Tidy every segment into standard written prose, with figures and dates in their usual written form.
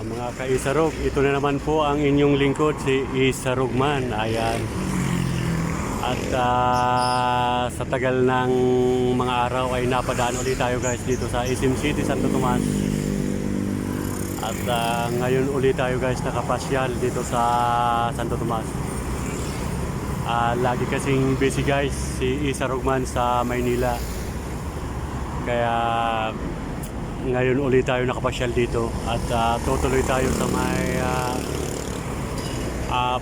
Mga kaisarog, ito na naman po ang inyong lingkod, si Isarogman. Ayan. At sa tagal ng mga araw ay napadaan ulit tayo guys dito sa SM City, Santo Tomas. At ngayon ulit tayo guys nakapasyal dito sa Santo Tomas. Lagi kasing busy guys si Isarogman sa Maynila. Kaya ngayon ulit tayo nakapasyal dito at tutuloy tayo sa may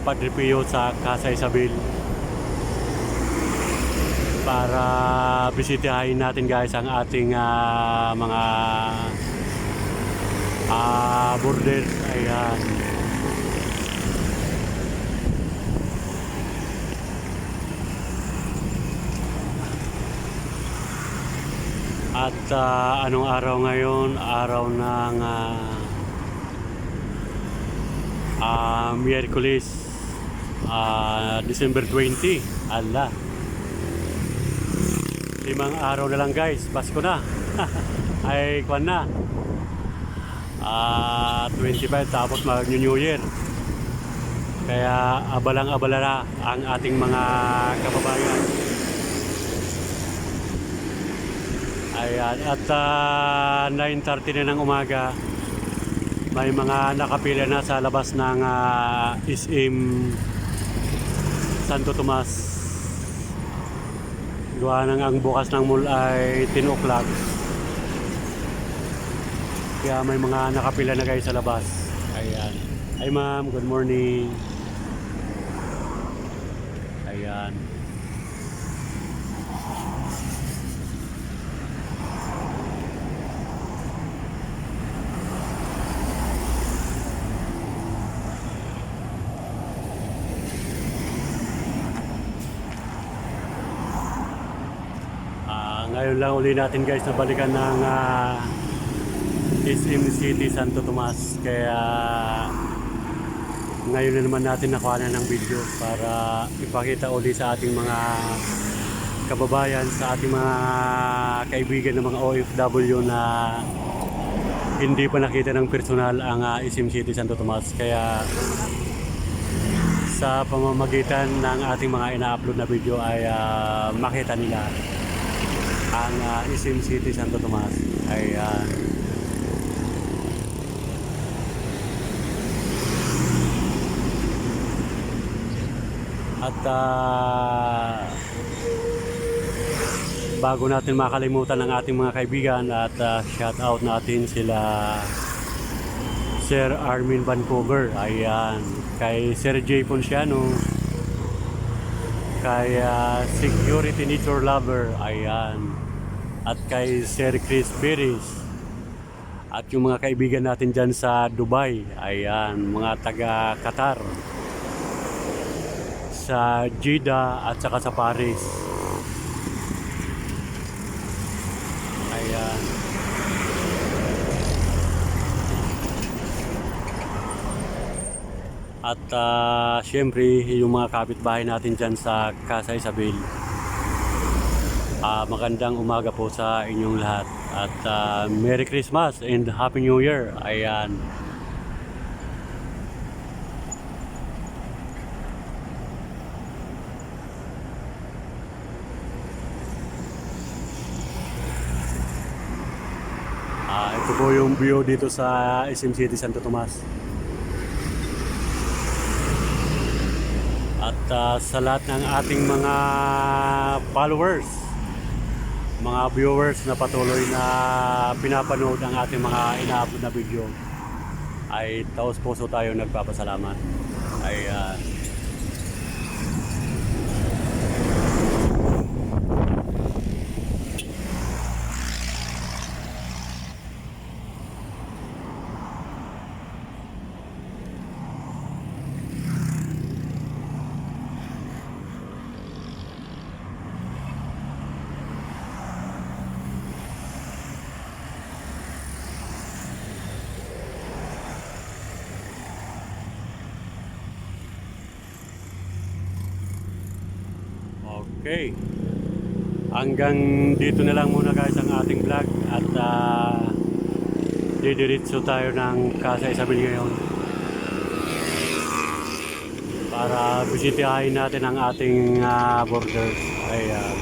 Padre Pio sa Casa Isabel para bisitahin natin guys ang ating mga border. Ayan. At anong araw ngayon? Araw ng Miyerkules, December 20. Ala, 5 araw na lang guys, Pasko na. Ay kwan na, 25 tapos mag New Year. Kaya abalang-abala na ang ating mga kababayan. Ayan, at 9:30 na ng umaga, may mga nakapila na sa labas ng SM Santo Tomas. Gawa nang ang bukas ng mall ay 10 o'clock. Kaya may mga nakapila na guys sa labas. Ayan. Ay ma'am, good morning. Ayan. Ngayon lang uli natin guys nabalikan ng SM City Santo Tomas. Kaya ngayon na naman natin nakuha na ng video para ipakita uli sa ating mga kababayan, sa ating mga kaibigan ng mga OFW na hindi pa nakita ng personal ang SM City Santo Tomas. Kaya sa pamamagitan ng ating mga ina-upload na video ay makita nila ang SM City Santo Tomas. Ayan. At bago natin makalimutan ang ating mga kaibigan at shout out natin sila Sir Armin Vancouver. Ayan. Kay Sir J. Ponciano, kay Security Nature Lover. Ayan. At kay Sir Chris Beres. At yung mga kaibigan natin dyan sa Dubai. Ayan, mga taga Qatar, sa Jeddah at saka sa Paris. Ayan. At syempre yung mga kapitbahay natin dyan sa Casa Isabel. Magandang umaga po sa inyong lahat at Merry Christmas and Happy New Year. Ayan. Ito po yung view dito sa SM City Santo Tomas. At sa lahat ng ating mga followers, mga viewers na patuloy na pinapanood ang ating mga ina-upload na video, ay taos puso tayo nagpapasalamat. Ayan. Okay. Hanggang dito na lang muna guys ang ating vlog at didiretso tayo ng Casa Isabel ngayon para bisitahin natin ang ating borders. Ayan.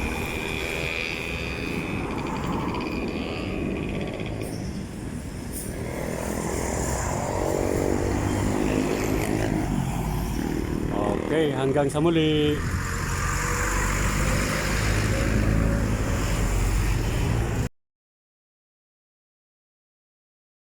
Okay, hanggang sa muli.